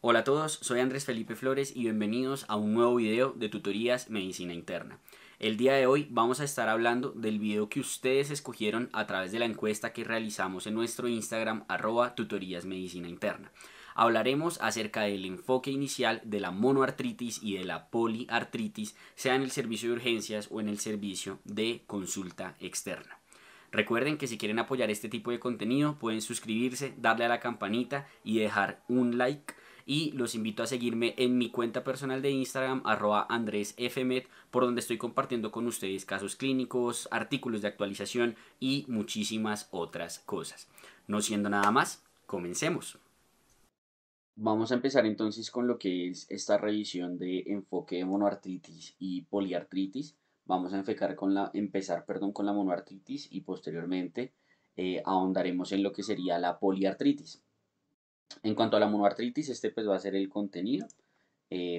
Hola a todos, soy Andrés Felipe Flores y bienvenidos a un nuevo video de Tutorías Medicina Interna. El día de hoy vamos a estar hablando del video que ustedes escogieron a través de la encuesta que realizamos en nuestro Instagram @tutorías medicina interna. Hablaremos acerca del enfoque inicial de la monoartritis y de la poliartritis, sea en el servicio de urgencias o en el servicio de consulta externa. Recuerden que si quieren apoyar este tipo de contenido pueden suscribirse, darle a la campanita y dejar un like. Y los invito a seguirme en mi cuenta personal de Instagram @andresfmed, por donde estoy compartiendo con ustedes casos clínicos, artículos de actualización y muchísimas otras cosas. No siendo nada más, comencemos. Vamos a empezar entonces con lo que es esta revisión de enfoque de monoartritis y poliartritis. Vamos a empezar con la monoartritis y posteriormente ahondaremos en lo que sería la poliartritis. En cuanto a la monoartritis, este pues va a ser el contenido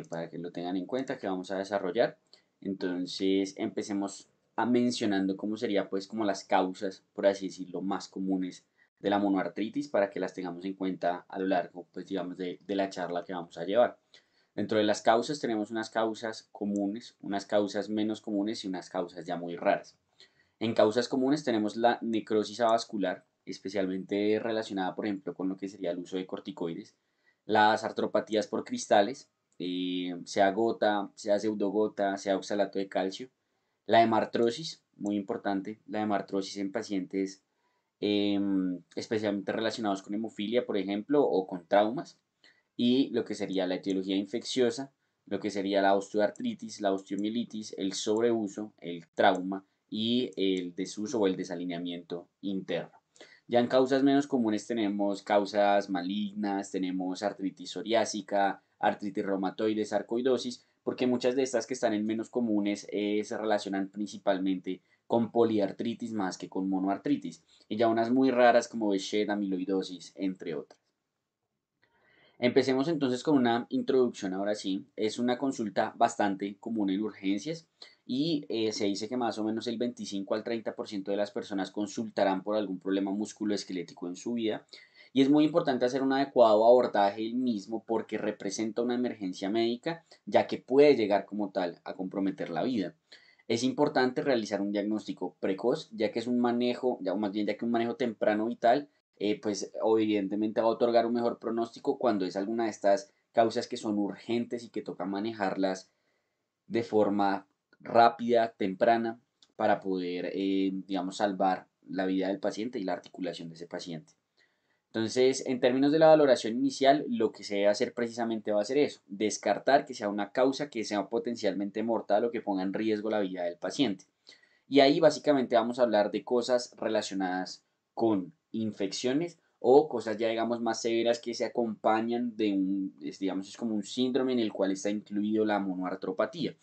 para que lo tengan en cuenta que vamos a desarrollar. Entonces empecemos a mencionando cómo sería pues como las causas, por así decirlo, más comunes de la monoartritis para que las tengamos en cuenta a lo largo pues digamos de la charla que vamos a llevar. Dentro de las causas tenemos unas causas comunes, unas causas menos comunes y unas causas ya muy raras. En causas comunes tenemos la necrosis avascular, especialmente relacionada, por ejemplo, con lo que sería el uso de corticoides, las artropatías por cristales, sea gota, sea pseudogota, sea oxalato de calcio, la hemartrosis, muy importante, la hemartrosis en pacientes especialmente relacionados con hemofilia, por ejemplo, o con traumas, y lo que sería la etiología infecciosa, lo que sería la osteoartritis, la osteomielitis, el sobreuso, el trauma y el desuso o el desalineamiento interno. Ya en causas menos comunes tenemos causas malignas, tenemos artritis psoriásica, artritis reumatoide, sarcoidosis, porque muchas de estas que están en menos comunes se relacionan principalmente con poliartritis más que con monoartritis, y ya unas muy raras como Behçet, amiloidosis, entre otras. Empecemos entonces con una introducción, ahora sí. Es una consulta bastante común en urgencias y se dice que más o menos el 25 al 30% de las personas consultarán por algún problema musculoesquelético en su vida. Y es muy importante hacer un adecuado abordaje del mismo porque representa una emergencia médica, ya que puede llegar como tal a comprometer la vida. Es importante realizar un diagnóstico precoz, ya que es un manejo, ya, o más bien ya que un manejo temprano vital pues evidentemente va a otorgar un mejor pronóstico cuando es alguna de estas causas que son urgentes y que toca manejarlas de forma rápida, temprana, para poder, digamos, salvar la vida del paciente y la articulación de ese paciente. Entonces, en términos de la valoración inicial, lo que se debe hacer precisamente va a ser eso, descartar que sea una causa que sea potencialmente mortal o que ponga en riesgo la vida del paciente. Y ahí básicamente vamos a hablar de cosas relacionadas con infecciones o cosas ya digamos más severas que se acompañan de digamos, es como un síndrome en el cual está incluido la monoartropatía,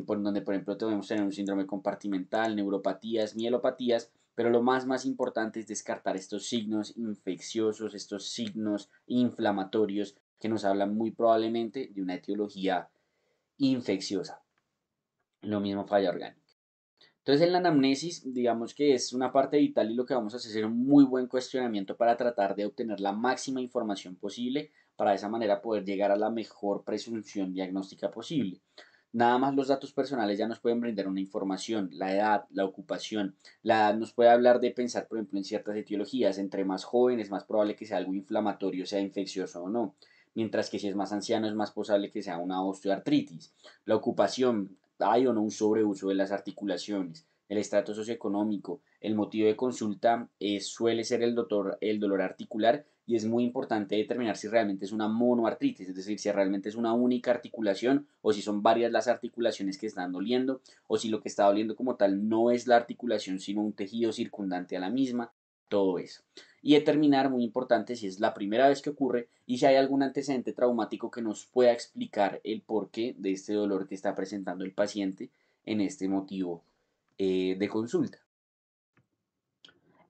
por donde por ejemplo podemos tener un síndrome compartimental, neuropatías, mielopatías, pero lo más importante es descartar estos signos infecciosos, estos signos inflamatorios que nos hablan muy probablemente de una etiología infecciosa. Lo mismo falla orgánica. Entonces, en la anamnesis, digamos que es una parte vital y lo que vamos a hacer es un muy buen cuestionamiento para tratar de obtener la máxima información posible, para de esa manera poder llegar a la mejor presunción diagnóstica posible. Nada más los datos personales ya nos pueden brindar una información, la edad, la ocupación. La edad nos puede hablar de pensar, por ejemplo, en ciertas etiologías. Entre más jóvenes, es más probable que sea algo inflamatorio, sea infeccioso o no. Mientras que si es más anciano, es más posible que sea una osteoartritis. La ocupación, hay o no un sobreuso de las articulaciones, el estrato socioeconómico, el motivo de consulta suele ser el dolor articular y es muy importante determinar si realmente es una monoartritis, es decir, si realmente es una única articulación o si son varias las articulaciones que están doliendo o si lo que está doliendo como tal no es la articulación sino un tejido circundante a la misma, todo eso. Y determinar, muy importante, si es la primera vez que ocurre y si hay algún antecedente traumático que nos pueda explicar el porqué de este dolor que está presentando el paciente en este motivo de consulta.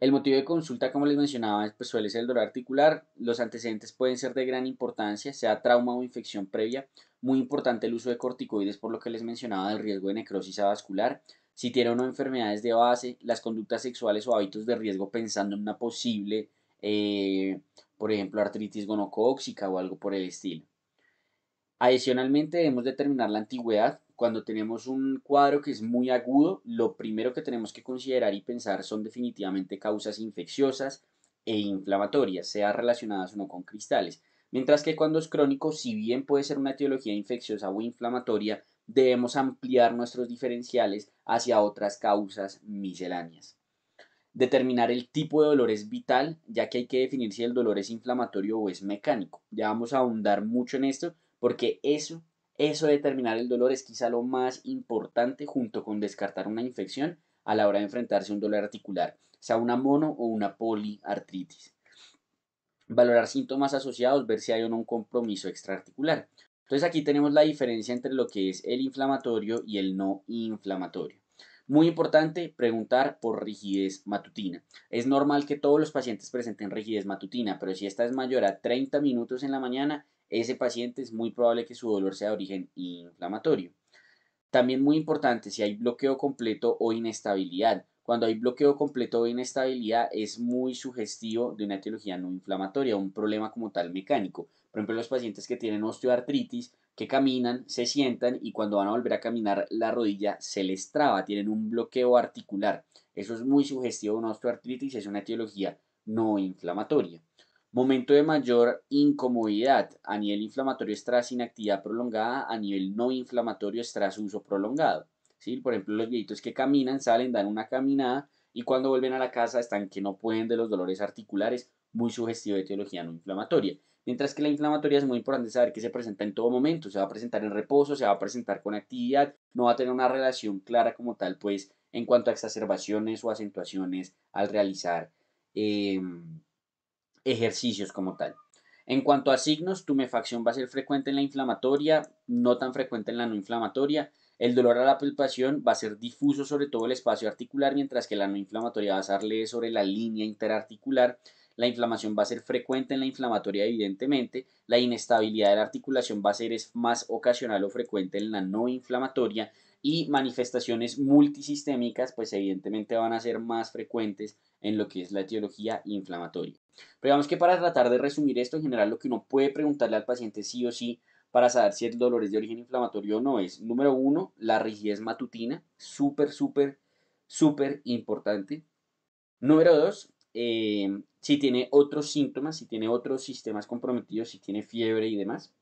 El motivo de consulta, como les mencionaba, pues suele ser el dolor articular. Los antecedentes pueden ser de gran importancia, sea trauma o infección previa. Muy importante el uso de corticoides, por lo que les mencionaba del riesgo de necrosis avascular. Si tiene una enfermedades de base, las conductas sexuales o hábitos de riesgo pensando en una posible, por ejemplo, artritis gonocóxica o algo por el estilo. Adicionalmente, debemos determinar la antigüedad. Cuando tenemos un cuadro que es muy agudo, lo primero que tenemos que considerar y pensar son definitivamente causas infecciosas e inflamatorias, sea relacionadas o no con cristales. Mientras que cuando es crónico, si bien puede ser una etiología infecciosa o inflamatoria, debemos ampliar nuestros diferenciales hacia otras causas misceláneas. Determinar el tipo de dolor es vital, ya que hay que definir si el dolor es inflamatorio o es mecánico. Ya vamos a ahondar mucho en esto, porque eso de determinar el dolor es quizá lo más importante junto con descartar una infección a la hora de enfrentarse a un dolor articular, sea una mono o una poliartritis. Valorar síntomas asociados, ver si hay o no un compromiso extraarticular. Entonces aquí tenemos la diferencia entre lo que es el inflamatorio y el no inflamatorio. Muy importante preguntar por rigidez matutina. Es normal que todos los pacientes presenten rigidez matutina, pero si esta es mayor a 30 minutos en la mañana, ese paciente es muy probable que su dolor sea de origen inflamatorio. También muy importante si hay bloqueo completo o inestabilidad. Cuando hay bloqueo completo o inestabilidad es muy sugestivo de una etiología no inflamatoria, un problema como tal mecánico. Por ejemplo, los pacientes que tienen osteoartritis, que caminan, se sientan y cuando van a volver a caminar la rodilla se les traba, tienen un bloqueo articular. Eso es muy sugestivo de una osteoartritis, es una etiología no inflamatoria. Momento de mayor incomodidad a nivel inflamatorio es tras inactividad prolongada, a nivel no inflamatorio es tras uso prolongado. ¿Sí? Por ejemplo, los viejitos que caminan, salen, dan una caminada y cuando vuelven a la casa están que no pueden de los dolores articulares, muy sugestivo de etiología no inflamatoria. Mientras que la inflamatoria es muy importante saber que se presenta en todo momento, se va a presentar en reposo, se va a presentar con actividad, no va a tener una relación clara como tal, pues en cuanto a exacerbaciones o acentuaciones al realizar eh, ejercicios como tal. En cuanto a signos, tumefacción va a ser frecuente en la inflamatoria, no tan frecuente en la no inflamatoria. El dolor a la palpación va a ser difuso sobre todo el espacio articular, mientras que la no inflamatoria va a ser leve sobre la línea interarticular. La inflamación va a ser frecuente en la inflamatoria, evidentemente. La inestabilidad de la articulación va a ser más ocasional o frecuente en la no inflamatoria. Y manifestaciones multisistémicas, pues evidentemente van a ser más frecuentes en lo que es la etiología inflamatoria. Pero digamos que para tratar de resumir esto, en general lo que uno puede preguntarle al paciente sí o sí para saber si el dolor es de origen inflamatorio o no es, número uno, la rigidez matutina, súper, súper, súper importante. Número dos, si tiene otros síntomas, si tiene otros sistemas comprometidos, si tiene fiebre y demás.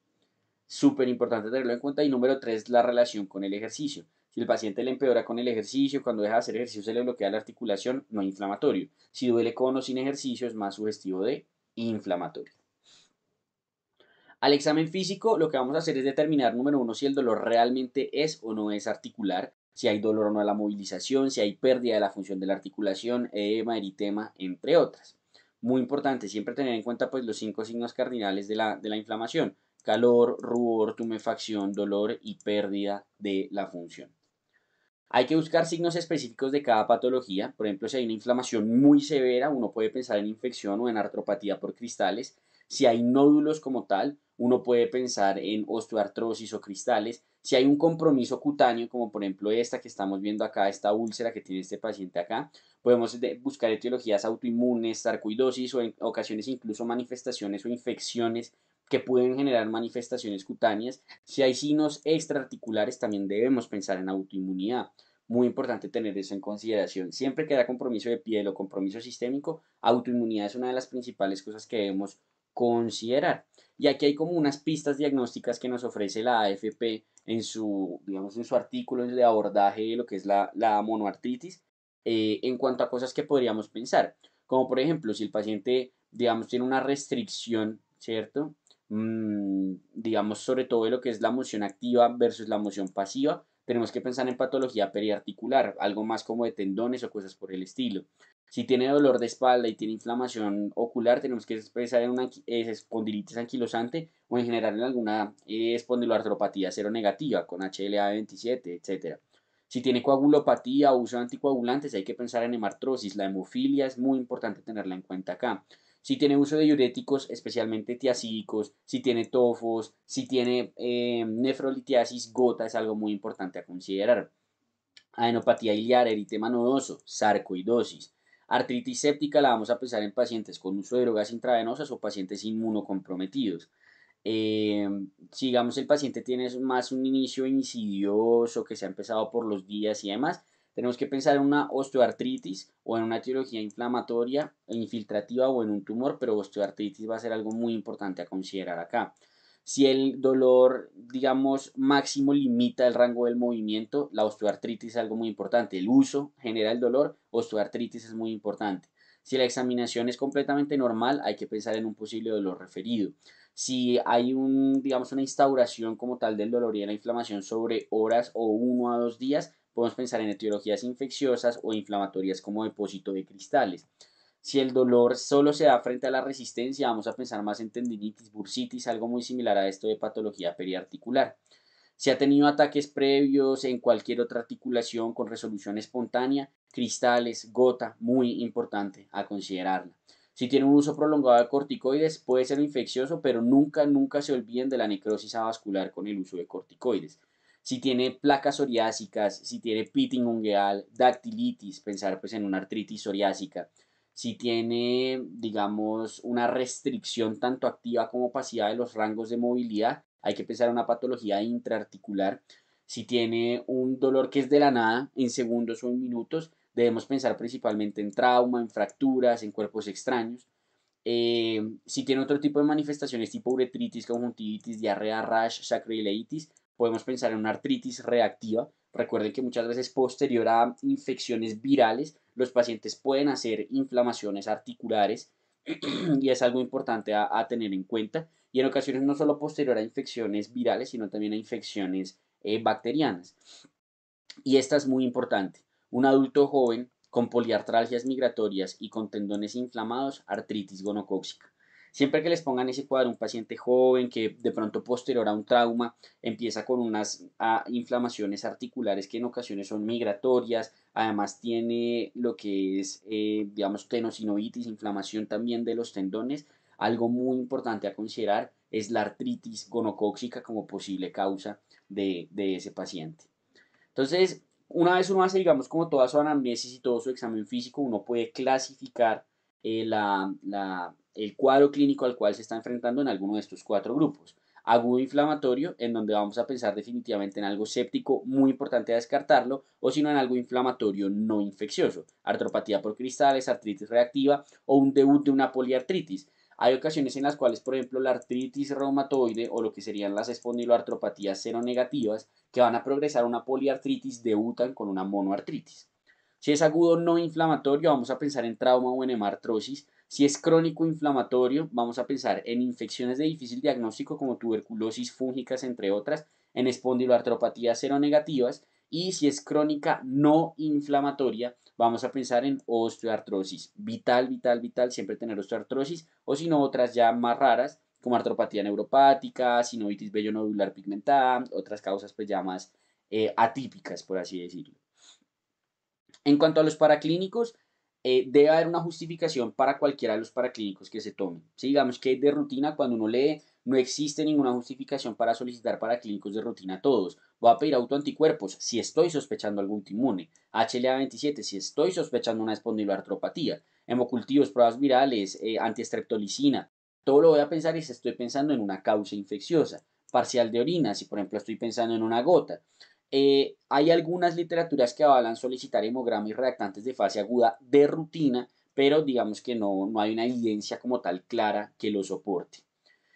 Súper importante tenerlo en cuenta. Y número tres, la relación con el ejercicio. Si el paciente le empeora con el ejercicio, cuando deja de hacer ejercicio se le bloquea la articulación, no inflamatorio. Si duele con o sin ejercicio, es más sugestivo de inflamatorio. Al examen físico, lo que vamos a hacer es determinar, número uno, si el dolor realmente es o no es articular, si hay dolor o no a la movilización, si hay pérdida de la función de la articulación, edema, eritema, entre otras. Muy importante, siempre tener en cuenta pues, los 5 signos cardinales de la inflamación: calor, rubor, tumefacción, dolor y pérdida de la función. Hay que buscar signos específicos de cada patología. Por ejemplo, si hay una inflamación muy severa, uno puede pensar en infección o en artropatía por cristales. Si hay nódulos como tal, uno puede pensar en osteoartrosis o cristales. Si hay un compromiso cutáneo, como por ejemplo esta que estamos viendo acá, esta úlcera que tiene este paciente acá, podemos buscar etiologías autoinmunes, sarcoidosis o en ocasiones incluso manifestaciones o infecciones que pueden generar manifestaciones cutáneas. Si hay signos extraarticulares, también debemos pensar en autoinmunidad. Muy importante tener eso en consideración. Siempre que haya compromiso de piel o compromiso sistémico, autoinmunidad es una de las principales cosas que debemos considerar. Y aquí hay como unas pistas diagnósticas que nos ofrece la AFP en su, digamos, en su artículo de abordaje de lo que es la monoartritis, en cuanto a cosas que podríamos pensar. Como por ejemplo, si el paciente, digamos, tiene una restricción, ¿cierto? Digamos, sobre todo de lo que es la moción activa versus la moción pasiva, tenemos que pensar en patología periarticular, algo más como de tendones o cosas por el estilo. Si tiene dolor de espalda y tiene inflamación ocular, tenemos que pensar en una espondilitis anquilosante o en general en alguna espondiloartropatía seronegativa con HLA-27, etc. Si tiene coagulopatía o uso de anticoagulantes, hay que pensar en hemartrosis. La hemofilia es muy importante tenerla en cuenta acá. Si tiene uso de diuréticos, especialmente tiacídicos, si tiene tofos, si tiene nefrolitiasis gota, es algo muy importante a considerar. Adenopatía iliar, eritema nodoso, sarcoidosis. Artritis séptica la vamos a pensar en pacientes con uso de drogas intravenosas o pacientes inmunocomprometidos. si digamos el paciente tiene más un inicio insidioso que se ha empezado por los días y demás, tenemos que pensar en una osteoartritis o en una etiología inflamatoria, infiltrativa o en un tumor, pero osteoartritis va a ser algo muy importante a considerar acá. Si el dolor, digamos, máximo limita el rango del movimiento, la osteoartritis es algo muy importante. El uso genera el dolor, osteoartritis es muy importante. Si la examinación es completamente normal, hay que pensar en un posible dolor referido. Si hay digamos, una instauración como tal del dolor y de la inflamación sobre horas o 1 a 2 días, podemos pensar en etiologías infecciosas o inflamatorias como depósito de cristales. Si el dolor solo se da frente a la resistencia, vamos a pensar más en tendinitis, bursitis, algo muy similar a esto de patología periarticular. Si ha tenido ataques previos en cualquier otra articulación con resolución espontánea, cristales, gota, muy importante a considerarla. Si tiene un uso prolongado de corticoides, puede ser infeccioso, pero nunca, nunca se olviden de la necrosis avascular con el uso de corticoides. Si tiene placas psoriásicas, si tiene pitting ungueal, dactilitis, pensar pues en una artritis psoriásica. Si tiene, digamos, una restricción tanto activa como pasiva de los rangos de movilidad, hay que pensar en una patología intraarticular. Si tiene un dolor que es de la nada, en segundos o en minutos, debemos pensar principalmente en trauma, en fracturas, en cuerpos extraños. Si tiene otro tipo de manifestaciones tipo uretritis, conjuntivitis, diarrea, rash, sacroileitis, podemos pensar en una artritis reactiva. Recuerden que muchas veces posterior a infecciones virales, los pacientes pueden hacer inflamaciones articulares y es algo importante a tener en cuenta. Y en ocasiones no solo posterior a infecciones virales, sino también a infecciones bacterianas. Y esta es muy importante. Un adulto joven con poliartralgias migratorias y con tendones inflamados, artritis gonocóxica. Siempre que les pongan ese cuadro, un paciente joven que de pronto posterior a un trauma empieza con unas inflamaciones articulares que en ocasiones son migratorias, además tiene lo que es, digamos, tenosinovitis, inflamación también de los tendones, algo muy importante a considerar es la artritis gonocóxica como posible causa de ese paciente. Entonces, una vez uno hace, digamos, como toda su anamnesis y todo su examen físico, uno puede clasificar el cuadro clínico al cual se está enfrentando en alguno de estos 4 grupos. Agudo inflamatorio, en donde vamos a pensar definitivamente en algo séptico, muy importante a descartarlo, o si no en algo inflamatorio no infeccioso, artropatía por cristales, artritis reactiva o un debut de una poliartritis. Hay ocasiones en las cuales, por ejemplo, la artritis reumatoide o lo que serían las espondiloartropatías seronegativas que van a progresar a una poliartritis debutan con una monoartritis. Si es agudo no inflamatorio, vamos a pensar en trauma o en hemartrosis. Si es crónico inflamatorio, vamos a pensar en infecciones de difícil diagnóstico como tuberculosis fúngicas, entre otras, en espondiloartropatías seronegativas. Y si es crónica no inflamatoria, vamos a pensar en osteoartrosis. Vital, vital, vital, siempre tener osteoartrosis, o si no, otras ya más raras, como artropatía neuropática, sinovitis vellonodular pigmentada, otras causas pues ya más atípicas, por así decirlo. En cuanto a los paraclínicos, debe haber una justificación para cualquiera de los paraclínicos que se tomen. ¿Sí? Digamos que de rutina, cuando uno lee, no existe ninguna justificación para solicitar paraclínicos de rutina todos. Voy a pedir autoanticuerpos si estoy sospechando algún inmune. HLA-27 si estoy sospechando una espondiloartropatía. Hemocultivos, pruebas virales, antiestreptolicina. Todo lo voy a pensar y si estoy pensando en una causa infecciosa. Parcial de orina, si por ejemplo estoy pensando en una gota. Hay algunas literaturas que avalan solicitar hemograma y reactantes de fase aguda de rutina, pero digamos que no hay una evidencia como tal clara que lo soporte.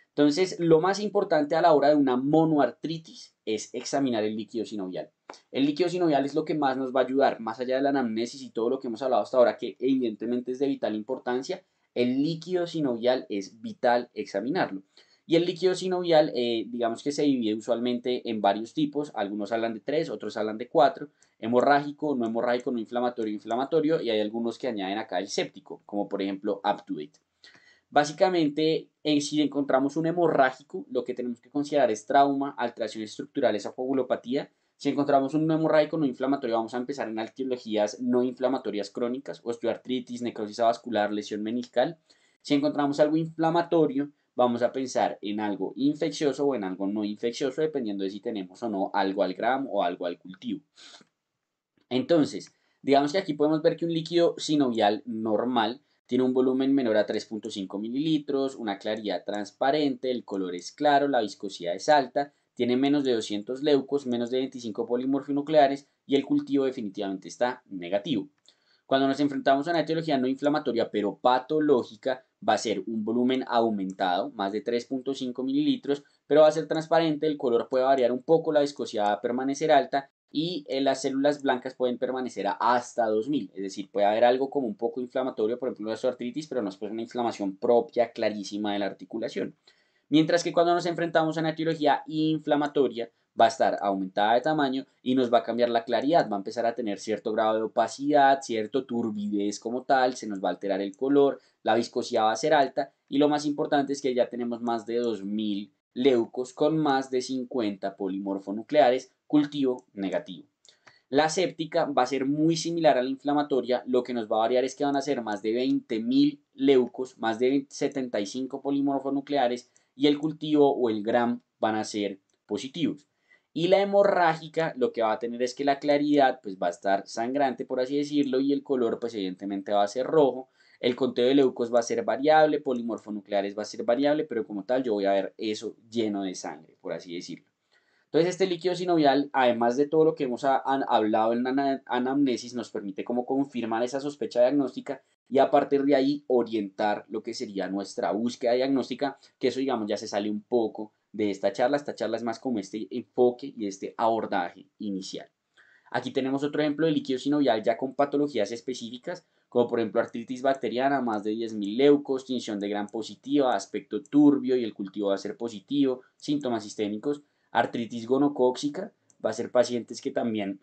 Entonces, lo más importante a la hora de una monoartritis es examinar el líquido sinovial. El líquido sinovial es lo que más nos va a ayudar, más allá de la anamnesis y todo lo que hemos hablado hasta ahora, que evidentemente es de vital importancia. El líquido sinovial es vital examinarlo. Y el líquido sinovial, digamos que se divide usualmente en varios tipos. Algunos hablan de 3, otros hablan de 4. Hemorrágico, no inflamatorio, inflamatorio. Y hay algunos que añaden acá el séptico, como por ejemplo Up-to-Date. Básicamente, si encontramos un hemorrágico, lo que tenemos que considerar es trauma, alteraciones estructurales o coagulopatía. Si encontramos un hemorrágico no inflamatorio, vamos a empezar en etiologías no inflamatorias crónicas, osteoartritis, necrosis avascular, lesión meniscal. Si encontramos algo inflamatorio, vamos a pensar en algo infeccioso o en algo no infeccioso, dependiendo de si tenemos o no algo al gramo o algo al cultivo. Entonces, digamos que aquí podemos ver que un líquido sinovial normal tiene un volumen menor a 3.5 mililitros, una claridad transparente, el color es claro, la viscosidad es alta, tiene menos de 200 leucos, menos de 25 polimorfinucleares y el cultivo definitivamente está negativo. Cuando nos enfrentamos a una etiología no inflamatoria pero patológica, va a ser un volumen aumentado, más de 3.5 mililitros, pero va a ser transparente, el color puede variar un poco, la viscosidad va a permanecer alta y las células blancas pueden permanecer hasta 2000, es decir, puede haber algo como un poco inflamatorio, por ejemplo, la osteoartritis, pero no es pues una inflamación propia, clarísima de la articulación. Mientras que cuando nos enfrentamos a una etiología inflamatoria, va a estar aumentada de tamaño y nos va a cambiar la claridad, va a empezar a tener cierto grado de opacidad, cierto turbidez como tal, se nos va a alterar el color, la viscosidad va a ser alta y lo más importante es que ya tenemos más de 2000 leucos con más de 50 polimorfonucleares, cultivo negativo. La séptica va a ser muy similar a la inflamatoria, lo que nos va a variar es que van a ser más de 20.000 leucos, más de 75 polimorfonucleares y el cultivo o el gram van a ser positivos. Y la hemorrágica lo que va a tener es que la claridad pues va a estar sangrante por así decirlo y el color pues evidentemente va a ser rojo. El conteo de leucos va a ser variable, polimorfonucleares va a ser variable, pero como tal yo voy a ver eso lleno de sangre, por así decirlo. Entonces este líquido sinovial, además de todo lo que hemos hablado en la anamnesis, nos permite como confirmar esa sospecha diagnóstica y a partir de ahí orientar lo que sería nuestra búsqueda diagnóstica, que eso digamos ya se sale un poco de esta charla es más como este enfoque y este abordaje inicial. Aquí tenemos otro ejemplo de líquido sinovial ya con patologías específicas, como por ejemplo artritis bacteriana, más de 10.000 leucos, tinción de gran positiva, aspecto turbio y el cultivo va a ser positivo, síntomas sistémicos, artritis gonocóxica, va a ser pacientes que también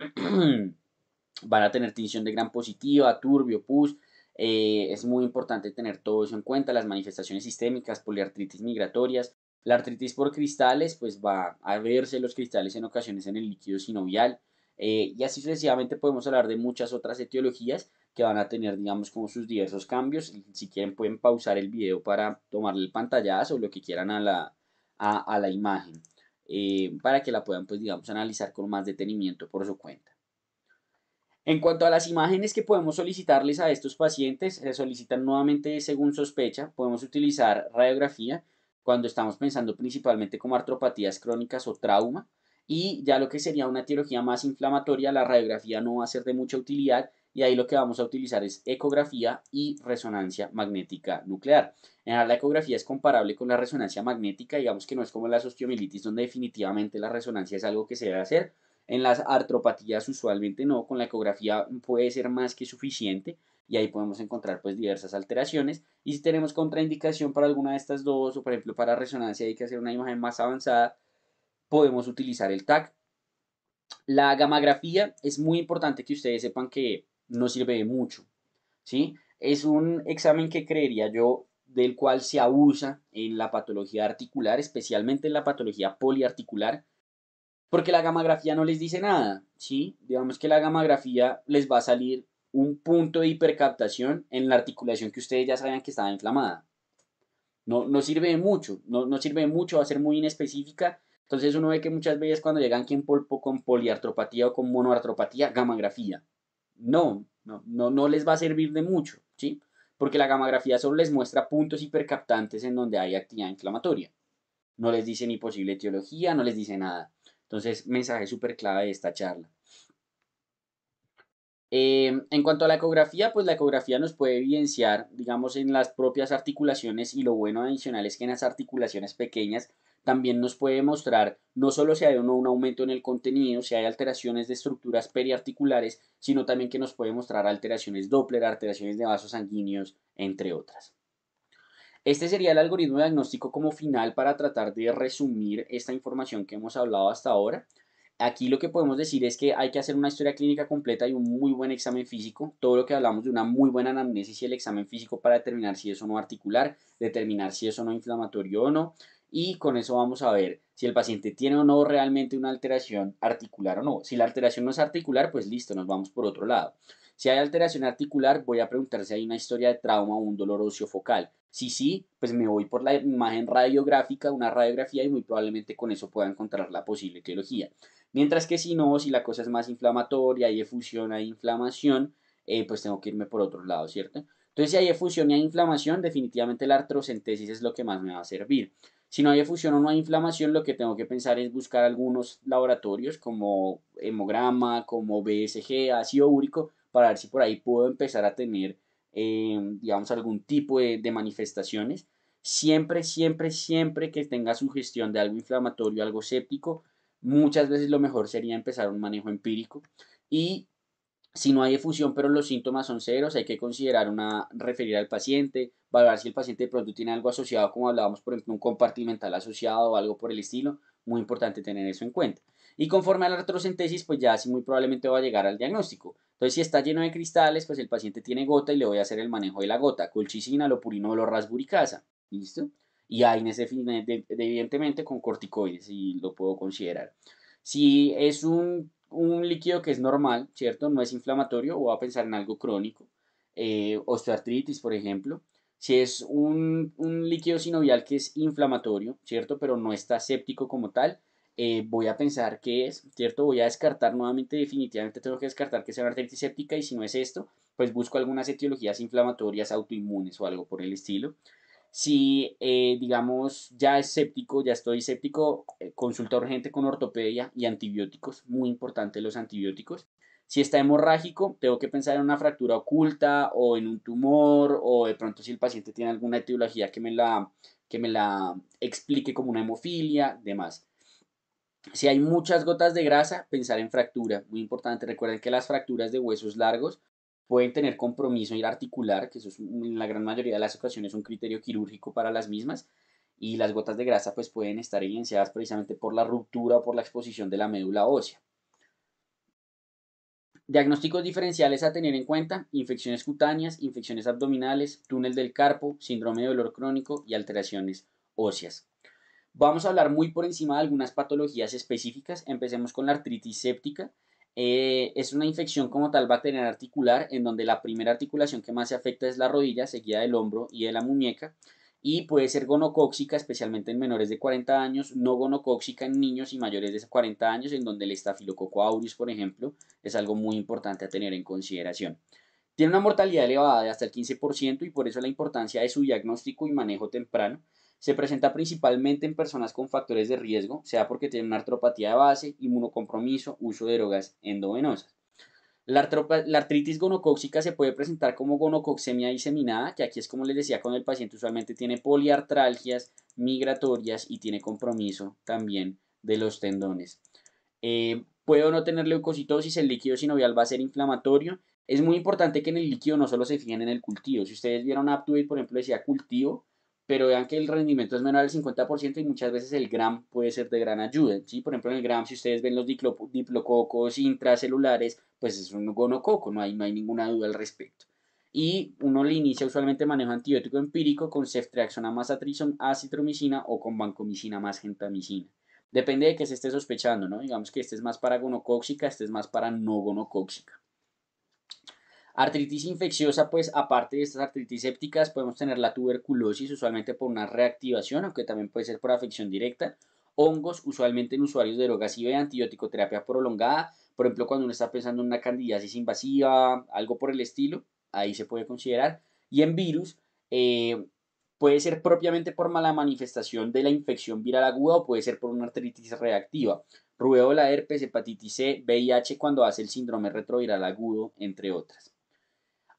van a tener tinción de gran positiva, turbio, pus. Es muy importante tener todo eso en cuenta, las manifestaciones sistémicas, poliartritis migratorias. La artritis por cristales, pues va a verse los cristales en ocasiones en el líquido sinovial. Y así sucesivamente podemos hablar de muchas otras etiologías que van a tener, digamos, como sus diversos cambios. Si quieren pueden pausar el video para tomarle el pantallazo o lo que quieran a la imagen, para que la puedan, pues, digamos, analizar con más detenimiento por su cuenta. En cuanto a las imágenes que podemos solicitarles a estos pacientes, se solicitan nuevamente según sospecha. Podemos utilizar radiografía cuando estamos pensando principalmente como artropatías crónicas o trauma. Y ya lo que sería una etiología más inflamatoria, la radiografía no va a ser de mucha utilidad y ahí lo que vamos a utilizar es ecografía y resonancia magnética nuclear. En general, la ecografía es comparable con la resonancia magnética, digamos que no es como las osteomielitis donde definitivamente la resonancia es algo que se debe hacer. En las artropatías usualmente no, con la ecografía puede ser más que suficiente y ahí podemos encontrar pues diversas alteraciones y si tenemos contraindicación para alguna de estas dos o por ejemplo para resonancia hay que hacer una imagen más avanzada, podemos utilizar el TAC. La gammagrafía es muy importante que ustedes sepan que no sirve de mucho, ¿sí? Es un examen que creería yo del cual se abusa en la patología articular, especialmente en la patología poliarticular, porque la gammagrafía no les dice nada, ¿sí? Digamos que la gammagrafía les va a salir un punto de hipercaptación en la articulación que ustedes ya sabían que estaba inflamada. No sirve de mucho, no sirve de mucho, va a ser muy inespecífica. Entonces uno ve que muchas veces cuando llegan aquí con poliartropatía o con monoartropatía, gammagrafía. No les va a servir de mucho, ¿sí? Porque la gammagrafía solo les muestra puntos hipercaptantes en donde hay actividad inflamatoria. No les dice ni posible etiología, no les dice nada. Entonces, mensaje súper clave de esta charla. En cuanto a la ecografía, pues la ecografía nos puede evidenciar, digamos, en las propias articulaciones y lo bueno adicional es que en las articulaciones pequeñas también nos puede mostrar no solo si hay o no un aumento en el contenido, si hay alteraciones de estructuras periarticulares, sino también que nos puede mostrar alteraciones Doppler, alteraciones de vasos sanguíneos, entre otras. Este sería el algoritmo diagnóstico como final para tratar de resumir esta información que hemos hablado hasta ahora. Aquí lo que podemos decir es que hay que hacer una historia clínica completa y un muy buen examen físico. Todo lo que hablamos de una muy buena anamnesis y el examen físico para determinar si es o no articular, determinar si es o no inflamatorio o no. Y con eso vamos a ver si el paciente tiene o no realmente una alteración articular o no. Si la alteración no es articular, pues listo, nos vamos por otro lado. Si hay alteración articular, voy a preguntar si hay una historia de trauma o un dolor óseo focal. Si sí, pues me voy por la imagen radiográfica, una radiografía y muy probablemente con eso pueda encontrar la posible etiología. Mientras que si no, si la cosa es más inflamatoria, hay efusión, hay inflamación, pues tengo que irme por otro lado, ¿cierto? Entonces, si hay efusión y hay inflamación, definitivamente la artrocentesis es lo que más me va a servir. Si no hay efusión o no hay inflamación, lo que tengo que pensar es buscar algunos laboratorios como hemograma, como BSG, ácido úrico, para ver si por ahí puedo empezar a tener, digamos, algún tipo de manifestaciones. Siempre, siempre, siempre que tenga sugestión de algo inflamatorio, algo séptico, muchas veces lo mejor sería empezar un manejo empírico. Y si no hay efusión, pero los síntomas son severos, hay que considerar referir al paciente, valorar si el paciente de pronto tiene algo asociado, como hablábamos, por ejemplo, un compartimental asociado o algo por el estilo. Muy importante tener eso en cuenta. Y conforme a la artrocentesis, pues ya sí muy probablemente va a llegar al diagnóstico. Entonces, si está lleno de cristales, pues el paciente tiene gota y le voy a hacer el manejo de la gota, colchicina, lopurinol o rasburicasa. ¿Listo? Y ahí evidentemente con corticoides, si lo puedo considerar. Si es un líquido que es normal, ¿cierto? No es inflamatorio, o va a pensar en algo crónico, osteoartritis, por ejemplo. Si es un líquido sinovial que es inflamatorio, ¿cierto? Pero no está séptico como tal, voy a pensar que es, ¿cierto? Voy a descartar nuevamente, definitivamente tengo que descartar que sea una artritis séptica, y si no es esto, pues busco algunas etiologías inflamatorias autoinmunes o algo por el estilo. Si, digamos, ya es séptico, ya estoy séptico, consulta urgente con ortopedia y antibióticos, muy importante los antibióticos. Si está hemorrágico, tengo que pensar en una fractura oculta o en un tumor, o de pronto si el paciente tiene alguna etiología que me la explique como una hemofilia, demás. Si hay muchas gotas de grasa, pensar en fractura, muy importante. Recuerden que las fracturas de huesos largos pueden tener compromiso articular, que eso es en la gran mayoría de las ocasiones un criterio quirúrgico para las mismas, y las gotas de grasa pues pueden estar evidenciadas precisamente por la ruptura o por la exposición de la médula ósea. Diagnósticos diferenciales a tener en cuenta: infecciones cutáneas, infecciones abdominales, túnel del carpo, síndrome de dolor crónico y alteraciones óseas. Vamos a hablar muy por encima de algunas patologías específicas. Empecemos con la artritis séptica. Es una infección como tal bacteriana articular, en donde la primera articulación que más se afecta es la rodilla, seguida del hombro y de la muñeca, y puede ser gonocóxica, especialmente en menores de 40 años, no gonocóxica en niños y mayores de 40 años, en donde el estafilococo aureus, por ejemplo, es algo muy importante a tener en consideración. Tiene una mortalidad elevada de hasta el 15%, y por eso la importancia de su diagnóstico y manejo temprano. Se presenta principalmente en personas con factores de riesgo, sea porque tienen una artropatía de base, inmunocompromiso, uso de drogas endovenosas. La artritis gonocóxica se puede presentar como gonococcemia diseminada, que aquí es como les decía, cuando el paciente usualmente tiene poliartralgias migratorias y tiene compromiso también de los tendones. Puede o no tener leucocitosis, el líquido sinovial va a ser inflamatorio. Es muy importante que en el líquido no solo se fijen en el cultivo. Si ustedes vieron Aptuit, por ejemplo, decía cultivo, pero vean que el rendimiento es menor al 50%, y muchas veces el gram puede ser de gran ayuda, ¿sí? Por ejemplo, en el gram, si ustedes ven los diplococos intracelulares, pues es un gonococo, no hay ninguna duda al respecto. Y uno le inicia usualmente manejo antibiótico empírico con ceftriaxona más acitromicina o con vancomicina más gentamicina. Depende de qué se esté sospechando, ¿no? Digamos que este es más para gonocóxica, este es más para no gonocóxica. Artritis infecciosa, pues aparte de estas artritis sépticas, podemos tener la tuberculosis, usualmente por una reactivación, aunque también puede ser por afección directa. Hongos, usualmente en usuarios de drogas y de antibiótico terapia prolongada, por ejemplo, cuando uno está pensando en una candidiasis invasiva, algo por el estilo, ahí se puede considerar. Y en virus, eh, puede ser propiamente por mala manifestación de la infección viral aguda, o puede ser por una artritis reactiva. Rubéola, herpes, hepatitis C, VIH cuando hace el síndrome retroviral agudo, entre otras.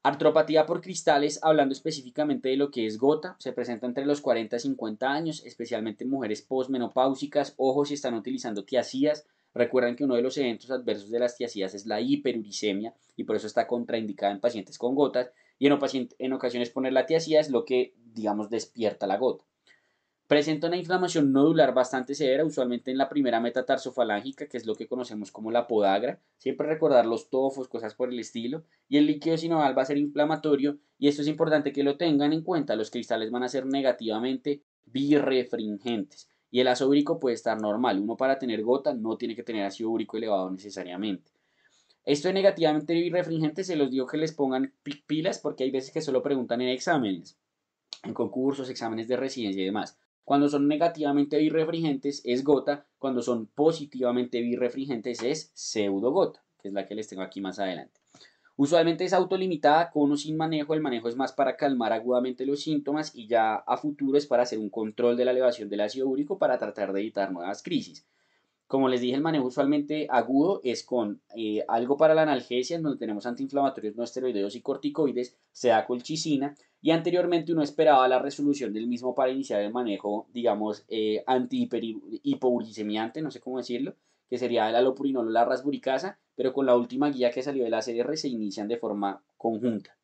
Artropatía por cristales, hablando específicamente de lo que es gota, se presenta entre los 40 y 50 años, especialmente en mujeres posmenopáusicas. Ojo si están utilizando tiazidas. Recuerden que uno de los eventos adversos de las tiazidas es la hiperuricemia, y por eso está contraindicada en pacientes con gotas, y en ocasiones poner la tiazida es lo que, digamos, despierta la gota. Presenta una inflamación nodular bastante severa, usualmente en la primera metatarsofalágica, que es lo que conocemos como la podagra. Siempre recordar los tofos, cosas por el estilo. Y el líquido sinovial va a ser inflamatorio, y esto es importante que lo tengan en cuenta. Los cristales van a ser negativamente birefringentes, y el ácido úrico puede estar normal. Uno, para tener gota, no tiene que tener ácido úrico elevado necesariamente. Esto de negativamente birefringente se los digo que les pongan pilas, porque hay veces que solo preguntan en exámenes, en concursos, exámenes de residencia y demás. Cuando son negativamente birefringentes es gota, cuando son positivamente birefringentes es pseudogota, que es la que les tengo aquí más adelante. Usualmente es autolimitada, con o sin manejo. El manejo es más para calmar agudamente los síntomas y ya a futuro es para hacer un control de la elevación del ácido úrico para tratar de evitar nuevas crisis. Como les dije, el manejo usualmente agudo es con algo para la analgesia, en donde tenemos antiinflamatorios no esteroideos y corticoides, se da colchicina, y anteriormente uno esperaba la resolución del mismo para iniciar el manejo, digamos, anti-hipoglicemiante, no sé cómo decirlo, que sería el alopurinol o la rasburicasa, pero con la última guía que salió de la ACR se inician de forma conjunta.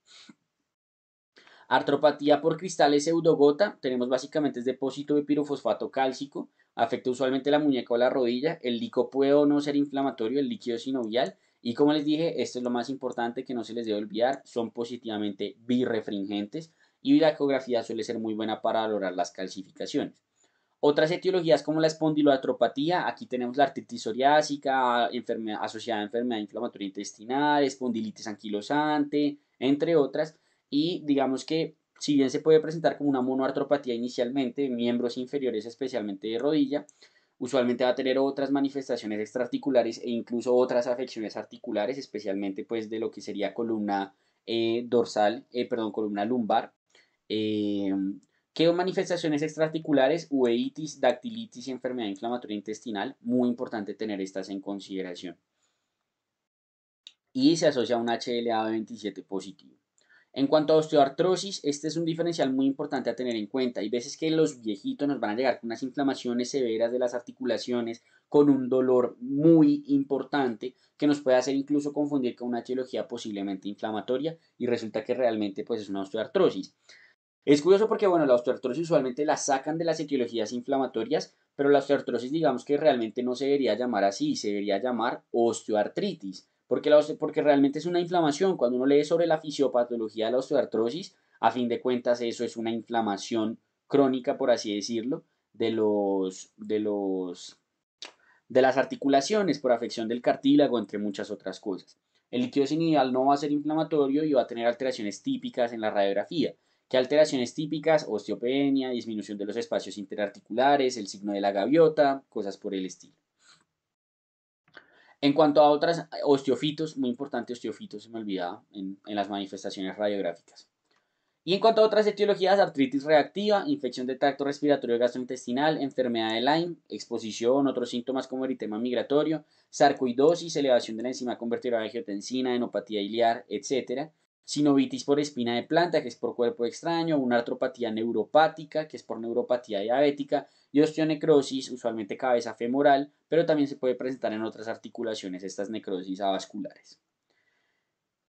Artropatía por cristales pseudogota, tenemos básicamente es depósito de pirofosfato cálcico, afecta usualmente la muñeca o la rodilla, el líquido puede o no ser inflamatorio, el líquido sinovial, y como les dije, esto es lo más importante que no se les debe olvidar, son positivamente birrefringentes y la ecografía suele ser muy buena para valorar las calcificaciones. Otras etiologías como la espondiloartropatía, aquí tenemos la artritis psoriásica, asociada a enfermedad inflamatoria intestinal, espondilitis anquilosante, entre otras, y digamos que si bien se puede presentar como una monoartropatía inicialmente, miembros inferiores especialmente de rodilla, usualmente va a tener otras manifestaciones extraarticulares e incluso otras afecciones articulares, especialmente pues de lo que sería columna columna lumbar. Eh, ¿Qué manifestaciones extraarticulares? Uveitis, dactilitis y enfermedad inflamatoria intestinal. Muy importante tener estas en consideración. Y se asocia a un HLA-27 positivo. En cuanto a osteoartrosis, este es un diferencial muy importante a tener en cuenta. Hay veces que los viejitos nos van a llegar con unas inflamaciones severas de las articulaciones, con un dolor muy importante que nos puede hacer incluso confundir con una etiología posiblemente inflamatoria y resulta que realmente pues es una osteoartrosis. Es curioso porque, bueno, la osteoartrosis usualmente la sacan de las etiologías inflamatorias, pero la osteoartrosis digamos que realmente no se debería llamar así, se debería llamar osteoartritis, porque realmente es una inflamación. Cuando uno lee sobre la fisiopatología de la osteoartrosis, a fin de cuentas eso es una inflamación crónica, por así decirlo, de las articulaciones por afección del cartílago, entre muchas otras cosas. El líquido sinovial no va a ser inflamatorio y va a tener alteraciones típicas en la radiografía. ¿Qué alteraciones típicas? Osteopenia, disminución de los espacios interarticulares, el signo de la gaviota, cosas por el estilo. En cuanto a otras, osteofitos, muy importante osteofitos, se me olvidaba en las manifestaciones radiográficas. Y en cuanto a otras etiologías, artritis reactiva, infección del tracto respiratorio gastrointestinal, enfermedad de Lyme, exposición, otros síntomas como eritema migratorio, sarcoidosis, elevación de la enzima convertidora de angiotensina, enopatía iliar, etc. Sinovitis por espina de planta, que es por cuerpo extraño, una artropatía neuropática, que es por neuropatía diabética, y osteonecrosis, usualmente cabeza femoral, pero también se puede presentar en otras articulaciones estas necrosis avasculares.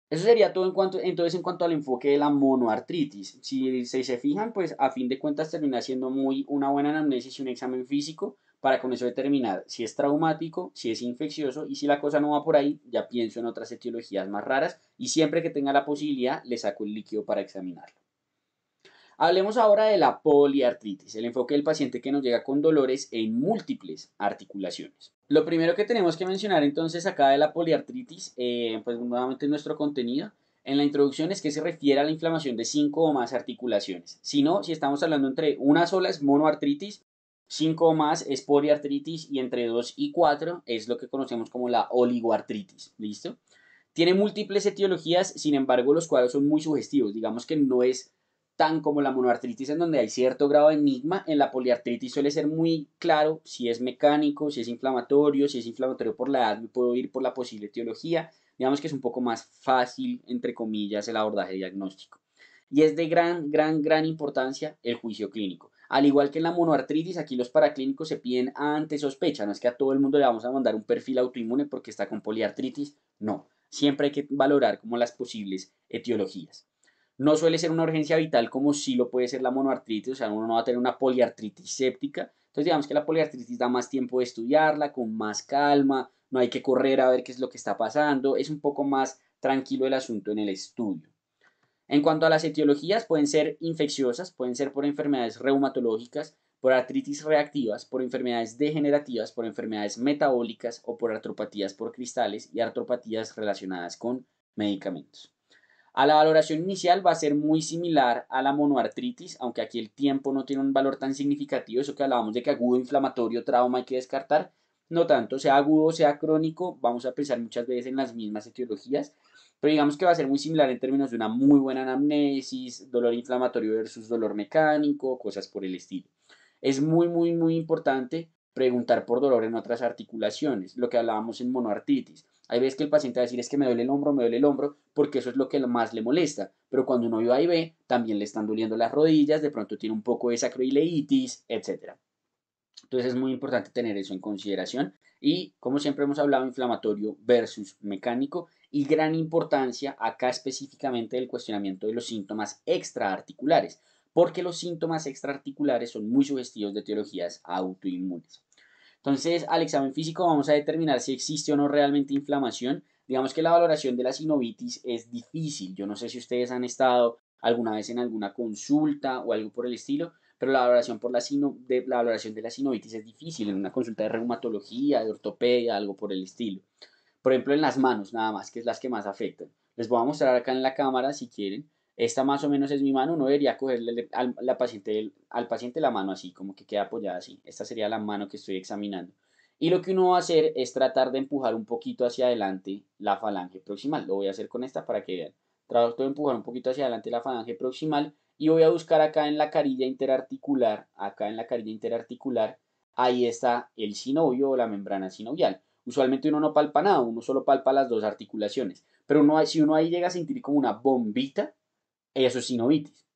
Eso sería todo entonces en cuanto al enfoque de la monoartritis. Si se fijan, pues a fin de cuentas termina siendo muy una buena anamnesis y un examen físico para con eso determinar si es traumático, si es infeccioso y si la cosa no va por ahí, ya pienso en otras etiologías más raras y siempre que tenga la posibilidad le saco el líquido para examinarlo. Hablemos ahora de la poliartritis, el enfoque del paciente que nos llega con dolores en múltiples articulaciones. Lo primero que tenemos que mencionar entonces acá de la poliartritis, pues nuevamente en nuestro contenido, en la introducción es que se refiere a la inflamación de 5 o más articulaciones. Si no, si estamos hablando entre una sola es monoartritis, 5 o más es poliartritis y entre 2 y 4 es lo que conocemos como la oligoartritis. ¿Listo? Tiene múltiples etiologías, sin embargo los cuadros son muy sugestivos. Digamos que no es tan como la monoartritis en donde hay cierto grado de enigma. En la poliartritis suele ser muy claro si es mecánico, si es inflamatorio por la edad, me puedo ir por la posible etiología. Digamos que es un poco más fácil, entre comillas, el abordaje diagnóstico. Y es de gran importancia el juicio clínico. Al igual que en la monoartritis, aquí los paraclínicos se piden ante sospecha. No es que a todo el mundo le vamos a mandar un perfil autoinmune porque está con poliartritis. No. Siempre hay que valorar como las posibles etiologías. No suele ser una urgencia vital como sí lo puede ser la monoartritis, o sea, uno no va a tener una poliartritis séptica. Entonces, digamos que la poliartritis da más tiempo de estudiarla, con más calma, no hay que correr a ver qué es lo que está pasando, es un poco más tranquilo el asunto en el estudio. En cuanto a las etiologías, pueden ser infecciosas, pueden ser por enfermedades reumatológicas, por artritis reactivas, por enfermedades degenerativas, por enfermedades metabólicas o por artropatías por cristales y artropatías relacionadas con medicamentos. A la valoración inicial va a ser muy similar a la monoartritis, aunque aquí el tiempo no tiene un valor tan significativo, eso que hablábamos de que agudo, inflamatorio, trauma hay que descartar, no tanto, sea agudo o sea crónico, vamos a pensar muchas veces en las mismas etiologías pero digamos que va a ser muy similar en términos de una muy buena anamnesis, dolor inflamatorio versus dolor mecánico, cosas por el estilo. Es muy importante preguntar por dolor en otras articulaciones, lo que hablábamos en monoartritis. Hay veces que el paciente va a decir es que me duele el hombro, porque eso es lo que más le molesta, pero cuando uno va y ve, también le están doliendo las rodillas, de pronto tiene un poco de sacroileitis, etc. Entonces es muy importante tener eso en consideración y como siempre hemos hablado, inflamatorio versus mecánico y gran importancia acá específicamente del cuestionamiento de los síntomas extraarticulares, porque los síntomas extraarticulares son muy sugestivos de etiologías autoinmunes. Entonces, al examen físico vamos a determinar si existe o no realmente inflamación. Digamos que la valoración de la sinovitis es difícil. Yo no sé si ustedes han estado alguna vez en alguna consulta o algo por el estilo, pero la valoración de la sinovitis es difícil en una consulta de reumatología, de ortopedia, algo por el estilo. Por ejemplo, en las manos nada más, que es las que más afectan. Les voy a mostrar acá en la cámara si quieren. Esta más o menos es mi mano, uno debería cogerle al paciente la mano así, como que queda apoyada así. Esta sería la mano que estoy examinando. Y lo que uno va a hacer es tratar de empujar un poquito hacia adelante la falange proximal. Lo voy a hacer con esta para que vean. Trato de empujar un poquito hacia adelante la falange proximal y voy a buscar acá en la carilla interarticular, ahí está el sinovio o la membrana sinovial. Usualmente uno no palpa nada, uno solo palpa las dos articulaciones. Pero si uno ahí llega a sentir como una bombita, eso es sinovitis.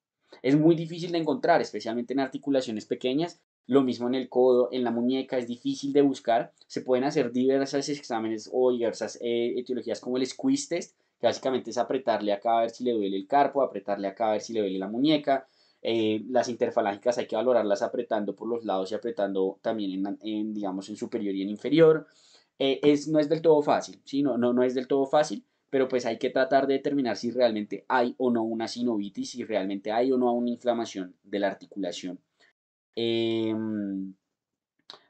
Es muy difícil de encontrar, especialmente en articulaciones pequeñas. Lo mismo en el codo, en la muñeca, es difícil de buscar. Se pueden hacer diversos exámenes o diversas etiologías como el squeeze test, que básicamente es apretarle acá a ver si le duele el carpo, apretarle acá a ver si le duele la muñeca. Las interfalángicas hay que valorarlas apretando por los lados y apretando también digamos, en superior y en inferior. No es del todo fácil, ¿sí? No es del todo fácil, pero pues hay que tratar de determinar si realmente hay o no una sinovitis, si realmente hay o no una inflamación de la articulación. Eh,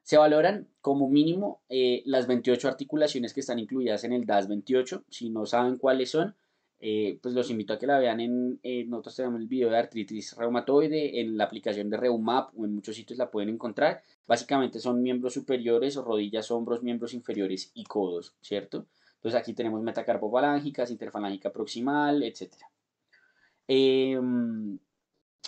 Se valoran como mínimo las 28 articulaciones que están incluidas en el DAS 28. Si no saben cuáles son, pues los invito a que la vean nosotros tenemos el video de artritis reumatoide, en la aplicación de Reumap o en muchos sitios la pueden encontrar. Básicamente son miembros superiores, rodillas, hombros, miembros inferiores y codos, ¿cierto? Entonces aquí tenemos metacarpofalángicas, interfalángica proximal, etc.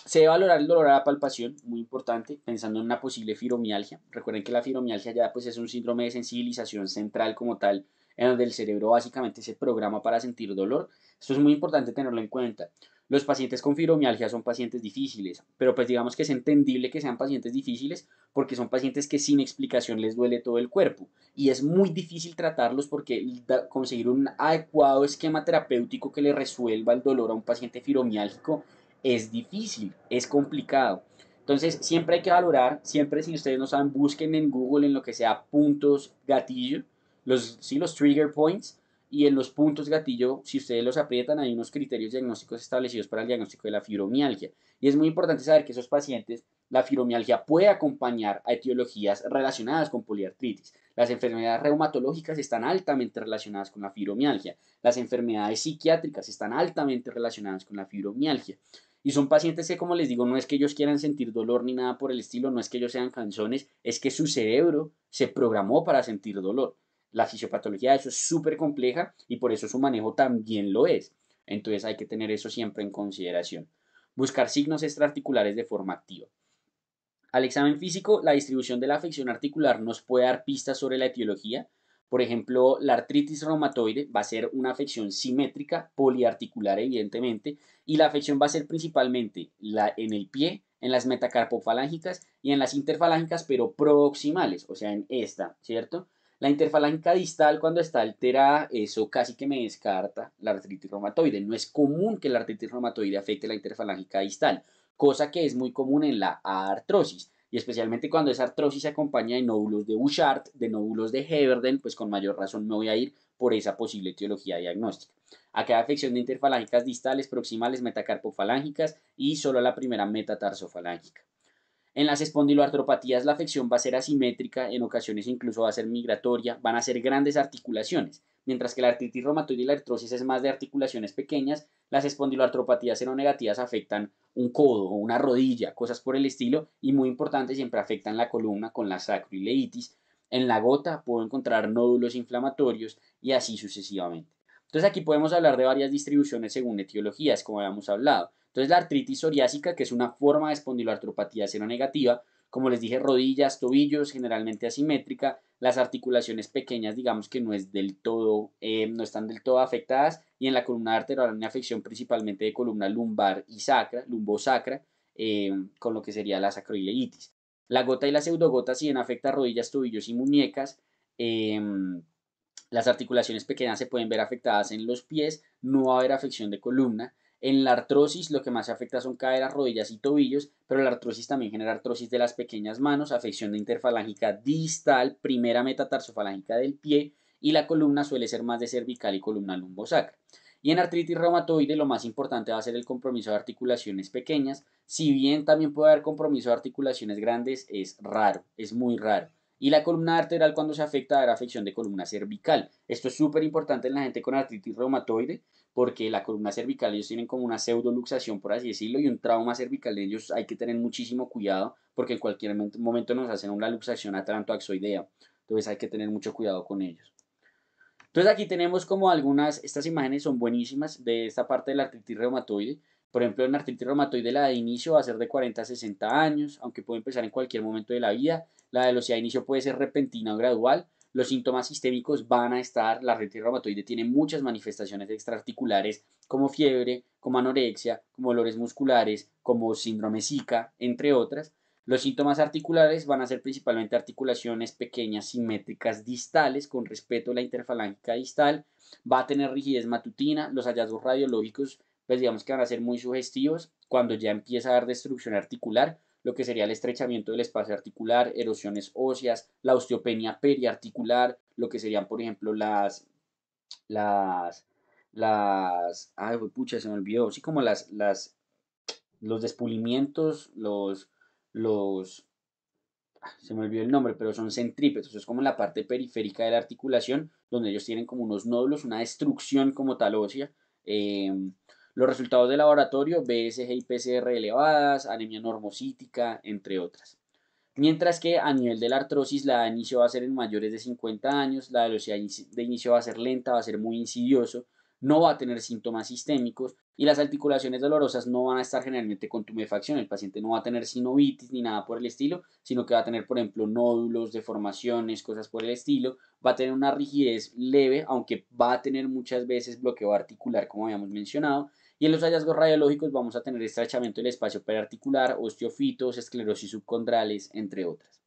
Se debe valorar el dolor a la palpación, muy importante, pensando en una posible fibromialgia. Recuerden que la fibromialgia ya pues es un síndrome de sensibilización central como tal, en donde el cerebro básicamente se programa para sentir dolor. Esto es muy importante tenerlo en cuenta. Los pacientes con fibromialgia son pacientes difíciles, pero pues digamos que es entendible que sean pacientes difíciles porque son pacientes que sin explicación les duele todo el cuerpo y es muy difícil tratarlos porque conseguir un adecuado esquema terapéutico que le resuelva el dolor a un paciente fibromiálgico es difícil, es complicado. Entonces, siempre hay que valorar, siempre si ustedes no saben, busquen en Google en lo que sea puntos gatillo, los trigger points, y en los puntos gatillo, si ustedes los aprietan, hay unos criterios diagnósticos establecidos para el diagnóstico de la fibromialgia. Y es muy importante saber que esos pacientes, la fibromialgia puede acompañar a etiologías relacionadas con poliartritis. Las enfermedades reumatológicas están altamente relacionadas con la fibromialgia. Las enfermedades psiquiátricas están altamente relacionadas con la fibromialgia. Y son pacientes que, como les digo, no es que ellos quieran sentir dolor ni nada por el estilo, no es que ellos sean canzones, es que su cerebro se programó para sentir dolor. La fisiopatología de eso es súper compleja y por eso su manejo también lo es. Entonces hay que tener eso siempre en consideración. Buscar signos extraarticulares de forma activa. Al examen físico, la distribución de la afección articular nos puede dar pistas sobre la etiología. Por ejemplo, la artritis reumatoide va a ser una afección simétrica, poliarticular evidentemente, y la afección va a ser principalmente en el pie, en las metacarpofalángicas y en las interfalángicas, pero proximales, o sea, en esta, ¿cierto? La interfalángica distal, cuando está alterada, eso casi que me descarta la artritis reumatoide. No es común que la artritis reumatoide afecte la interfalángica distal, cosa que es muy común en la artrosis. Y especialmente cuando esa artrosis se acompaña de nódulos de Bouchard, de nódulos de Heberden, pues con mayor razón me voy a ir por esa posible etiología diagnóstica. Acá hay afección de interfalángicas distales, proximales, metacarpofalángicas y solo la primera metatarsofalángica. En las espondiloartropatías la afección va a ser asimétrica, en ocasiones incluso va a ser migratoria, van a ser grandes articulaciones, mientras que la artritis reumatoide y la artrosis es más de articulaciones pequeñas, las espondiloartropatías seronegativas afectan un codo o una rodilla, cosas por el estilo, y muy importante, siempre afectan la columna con la sacroileitis. En la gota puedo encontrar nódulos inflamatorios y así sucesivamente. Entonces aquí podemos hablar de varias distribuciones según etiologías, como habíamos hablado. Entonces la artritis psoriásica, que es una forma de espondiloartropatía seronegativa, como les dije, rodillas, tobillos, generalmente asimétrica, las articulaciones pequeñas, digamos que no es del todo, no están del todo afectadas, y en la columna vertebral una afección principalmente de columna lumbar y sacra, lumbosacra, con lo que sería la sacroileitis. La gota y la pseudogota, si bien afecta rodillas, tobillos y muñecas, eh, las articulaciones pequeñas se pueden ver afectadas en los pies, no va a haber afección de columna. En la artrosis lo que más se afecta son caderas, rodillas y tobillos, pero la artrosis también genera artrosis de las pequeñas manos, afección de interfalángica distal, primera metatarsofalangica del pie, y la columna suele ser más de cervical y columna lumbosacra. Y en artritis reumatoide lo más importante va a ser el compromiso de articulaciones pequeñas, si bien también puede haber compromiso de articulaciones grandes, es raro, es muy raro. Y la columna vertebral cuando se afecta da afección de columna cervical. Esto es súper importante en la gente con artritis reumatoide porque la columna cervical ellos tienen como una pseudoluxación, por así decirlo, y un trauma cervical de ellos hay que tener muchísimo cuidado porque en cualquier momento nos hacen una luxación atlantoaxoidea. Entonces hay que tener mucho cuidado con ellos. Entonces aquí tenemos como algunas, estas imágenes son buenísimas de esta parte de la artritis reumatoide. Por ejemplo, en la artritis reumatoide la de inicio va a ser de 40 a 60 años, aunque puede empezar en cualquier momento de la vida. La velocidad de inicio puede ser repentina o gradual. Los síntomas sistémicos van a estar, la artritis reumatoide tiene muchas manifestaciones extraarticulares como fiebre, como anorexia, como dolores musculares, como síndrome Zika, entre otras. Los síntomas articulares van a ser principalmente articulaciones pequeñas simétricas distales con respeto a la interfalángica distal. Va a tener rigidez matutina. Los hallazgos radiológicos, pues digamos que van a ser muy sugestivos cuando ya empieza a haber destrucción articular, lo que sería el estrechamiento del espacio articular, erosiones óseas, la osteopenia periarticular, lo que serían, por ejemplo, las, ay, pucha, se me olvidó, sí, como los despulimientos, los, se me olvidó el nombre, pero son centrípetos, es como en la parte periférica de la articulación, donde ellos tienen como unos nódulos, una destrucción como tal ósea. Eh, los resultados de laboratorio, BSG y PCR elevadas, anemia normocítica, entre otras. Mientras que a nivel de la artrosis, la de inicio va a ser en mayores de 50 años, la velocidad de inicio va a ser lenta, va a ser muy insidioso, no va a tener síntomas sistémicos y las articulaciones dolorosas no van a estar generalmente con tumefacción. El paciente no va a tener sinovitis ni nada por el estilo, sino que va a tener, por ejemplo, nódulos, deformaciones, cosas por el estilo. Va a tener una rigidez leve, aunque va a tener muchas veces bloqueo articular, como habíamos mencionado. Y en los hallazgos radiológicos vamos a tener estrechamiento del espacio periarticular, osteofitos, esclerosis subcondrales, entre otras.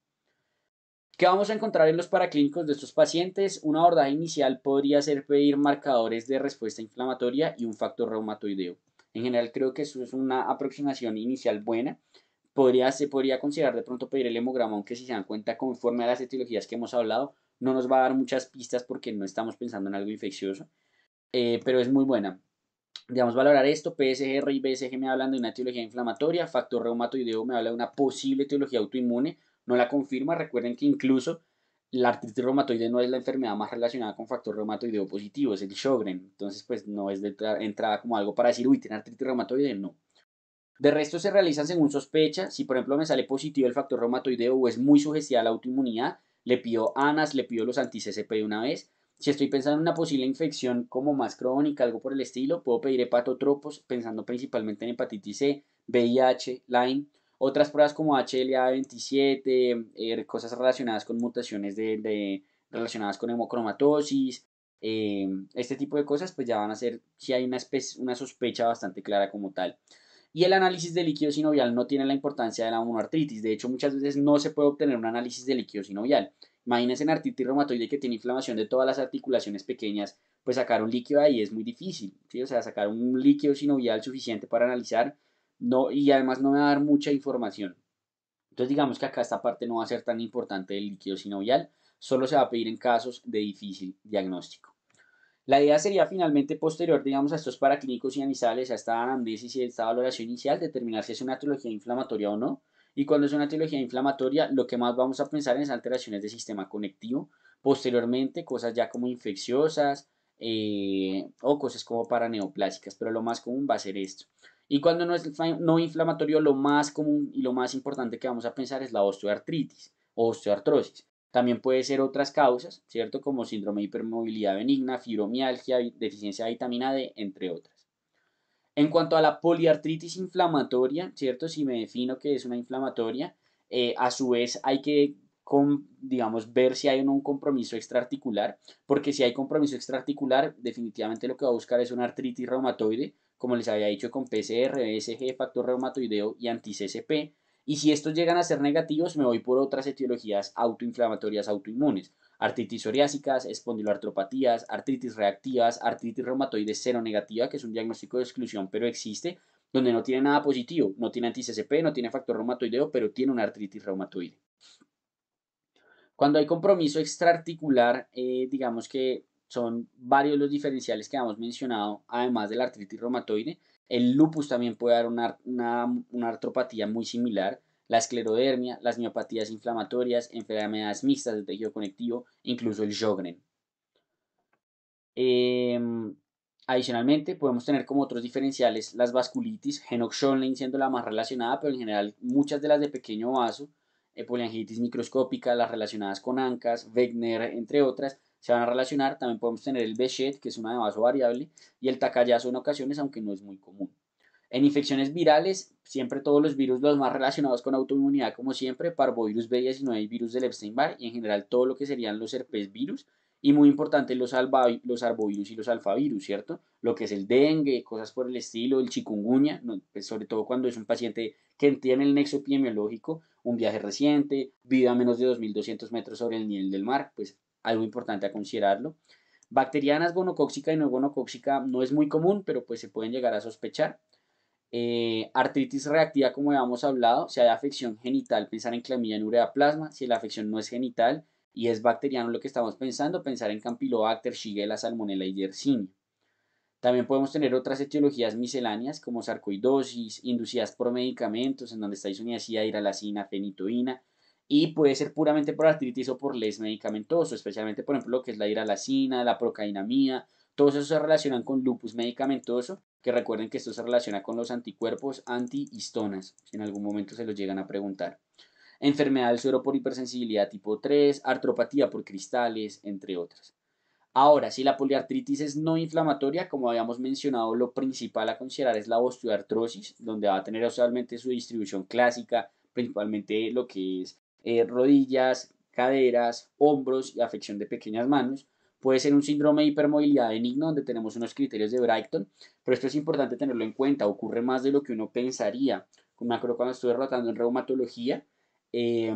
¿Qué vamos a encontrar en los paraclínicos de estos pacientes? Un abordaje inicial podría ser pedir marcadores de respuesta inflamatoria y un factor reumatoideo. En general creo que eso es una aproximación inicial buena. Se podría considerar de pronto pedir el hemograma, aunque si se dan cuenta conforme a las etiologías que hemos hablado, no nos va a dar muchas pistas porque no estamos pensando en algo infeccioso, pero es muy buena. Digamos, valorar esto, PSGR y BSG me hablan de una etiología inflamatoria, factor reumatoideo me habla de una posible etiología autoinmune, no la confirma, recuerden que incluso la artritis reumatoide no es la enfermedad más relacionada con factor reumatoideo positivo, es el Sjögren, entonces pues no es de entrada como algo para decir, uy, tiene artritis reumatoide, no. De resto se realizan según sospecha, si por ejemplo me sale positivo el factor reumatoideo o es muy sugestiva a la autoinmunidad, le pido ANAS, le pido los anti-CCP de una vez. Si estoy pensando en una posible infección como más crónica, algo por el estilo, puedo pedir hepatotropos, pensando principalmente en hepatitis C, VIH, Lyme. Otras pruebas como HLA-27, cosas relacionadas con mutaciones relacionadas con hemocromatosis, este tipo de cosas, pues ya van a ser, si hay una sospecha bastante clara como tal. Y el análisis de líquido sinovial no tiene la importancia de la monoartritis. De hecho, muchas veces no se puede obtener un análisis de líquido sinovial. Imagínense en artritis reumatoide que tiene inflamación de todas las articulaciones pequeñas, pues sacar un líquido ahí es muy difícil, ¿sí? O sea, sacar un líquido sinovial suficiente para analizar, no, y además no me va a dar mucha información. Entonces digamos que acá esta parte no va a ser tan importante del líquido sinovial, solo se va a pedir en casos de difícil diagnóstico. La idea sería finalmente posterior, digamos, a estos paraclínicos y anisales, a esta anamnesis y a esta valoración inicial, determinar si es una etiología inflamatoria o no. Y cuando es una etiología inflamatoria, lo que más vamos a pensar es alteraciones del sistema conectivo. Posteriormente, cosas ya como infecciosas o cosas como paraneoplásicas, pero lo más común va a ser esto. Y cuando no es no inflamatorio, lo más común y lo más importante que vamos a pensar es la osteoartritis o osteoartrosis. También puede ser otras causas, ¿cierto? Como síndrome de hipermovilidad benigna, fibromialgia, deficiencia de vitamina D, entre otras. En cuanto a la poliartritis inflamatoria, ¿cierto? Si me defino que es una inflamatoria, a su vez hay que, digamos, ver si hay o no un compromiso extraarticular, porque si hay compromiso extraarticular, definitivamente lo que va a buscar es una artritis reumatoide, como les había dicho con PCR, BSG, factor reumatoideo y anti-CCP. Y si estos llegan a ser negativos, me voy por otras etiologías autoinflamatorias autoinmunes, artritis psoriásicas, espondiloartropatías, artritis reactivas, artritis reumatoide seronegativa, que es un diagnóstico de exclusión, pero existe, donde no tiene nada positivo, no tiene anti-CCP, no tiene factor reumatoideo, pero tiene una artritis reumatoide. Cuando hay compromiso extraarticular, digamos que son varios los diferenciales que hemos mencionado, además de la artritis reumatoide. El lupus también puede dar una artropatía muy similar, la esclerodermia, las miopatías inflamatorias, enfermedades mixtas del tejido conectivo, incluso el Sjögren. Adicionalmente, podemos tener como otros diferenciales las vasculitis, Henoch-Schönlein siendo la más relacionada, pero en general muchas de las de pequeño vaso, poliangitis microscópica, las relacionadas con ANCAS, Wegener, entre otras, se van a relacionar. También podemos tener el Behçet, que es una de vaso variable, y el Takayasu en ocasiones, aunque no es muy común. En infecciones virales, siempre todos los virus los más relacionados con autoinmunidad, como siempre, parvovirus B19 y virus del Epstein-Barr, y en general todo lo que serían los herpes virus, y muy importante los arbovirus y los alfavirus, ¿cierto? Lo que es el dengue, cosas por el estilo, el chikungunya, no, pues sobre todo cuando es un paciente que tiene el nexo epidemiológico, un viaje reciente, vida a menos de 2.200 metros sobre el nivel del mar, pues algo importante a considerarlo. Bacterianas, gonocóxica y no gonocóxica no es muy común, pero pues se pueden llegar a sospechar. Artritis reactiva, como habíamos hablado, si hay afección genital, pensar en clamidia en ureaplasma. Si la afección no es genital y es bacteriano lo que estamos pensando, pensar en Campylobacter, Shigella, Salmonella y Yersinia. También podemos tener otras etiologías misceláneas como sarcoidosis, inducidas por medicamentos, en donde está isoniazida, hidralazina, fenitoína, y puede ser puramente por artritis o por les medicamentoso, especialmente por ejemplo lo que es la hidralazina, la procainamida, todos esos se relacionan con lupus medicamentoso, que recuerden que esto se relaciona con los anticuerpos antihistonas, si en algún momento se los llegan a preguntar. Enfermedad del suero por hipersensibilidad tipo 3, artropatía por cristales, entre otras. Ahora, si la poliartritis es no inflamatoria, como habíamos mencionado, lo principal a considerar es la osteoartrosis, donde va a tener usualmente su distribución clásica, principalmente lo que es rodillas, caderas, hombros y afección de pequeñas manos. Puede ser un síndrome de hipermovilidad benigno, donde tenemos unos criterios de Brighton, pero esto es importante tenerlo en cuenta, ocurre más de lo que uno pensaría. Me acuerdo cuando estuve rotando en reumatología, eh,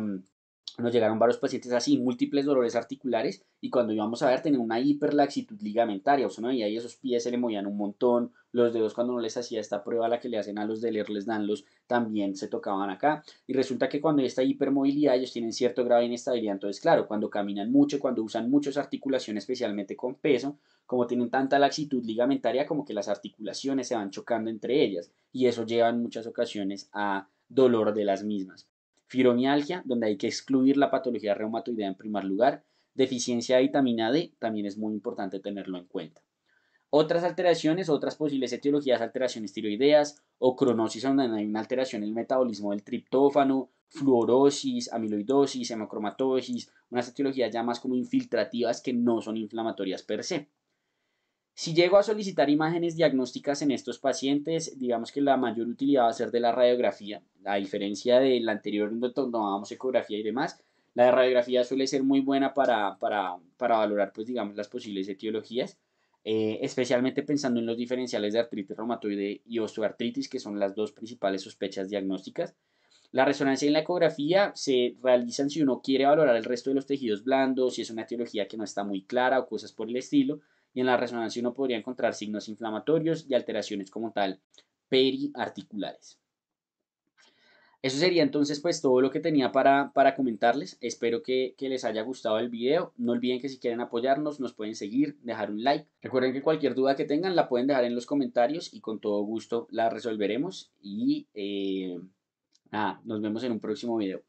nos llegaron varios pacientes así, múltiples dolores articulares, y cuando íbamos a ver tenían una hiperlaxitud ligamentaria, o sea, no veía ahí esos pies se le movían un montón, los dedos cuando no les hacía esta prueba la que le hacen a los de les danlos, también se tocaban acá, y resulta que cuando hay esta hipermovilidad ellos tienen cierto grado de inestabilidad, entonces claro, cuando caminan mucho, cuando usan muchas articulaciones, especialmente con peso, como tienen tanta laxitud ligamentaria, como que las articulaciones se van chocando entre ellas, y eso lleva en muchas ocasiones a dolor de las mismas. Fibromialgia, donde hay que excluir la patología reumatoidea en primer lugar. Deficiencia de vitamina D, también es muy importante tenerlo en cuenta. Otras alteraciones, otras posibles etiologías, alteraciones tiroideas o cronosis, donde hay una alteración en el metabolismo del triptófano, fluorosis, amiloidosis, hemocromatosis, unas etiologías ya más como infiltrativas que no son inflamatorias per se. Si llego a solicitar imágenes diagnósticas en estos pacientes, digamos que la mayor utilidad va a ser de la radiografía, a diferencia de la anterior donde tomábamos ecografía y demás. La radiografía suele ser muy buena para valorar, pues, digamos, las posibles etiologías, especialmente pensando en los diferenciales de artritis reumatoide y osteoartritis, que son las dos principales sospechas diagnósticas. La resonancia y la ecografía se realizan si uno quiere valorar el resto de los tejidos blandos, si es una etiología que no está muy clara o cosas por el estilo. Y en la resonancia uno podría encontrar signos inflamatorios y alteraciones como tal periarticulares. Eso sería entonces pues todo lo que tenía para comentarles. Espero que les haya gustado el video. No olviden que si quieren apoyarnos nos pueden seguir, dejar un like. Recuerden que cualquier duda que tengan la pueden dejar en los comentarios y con todo gusto la resolveremos. Y nada, nos vemos en un próximo video.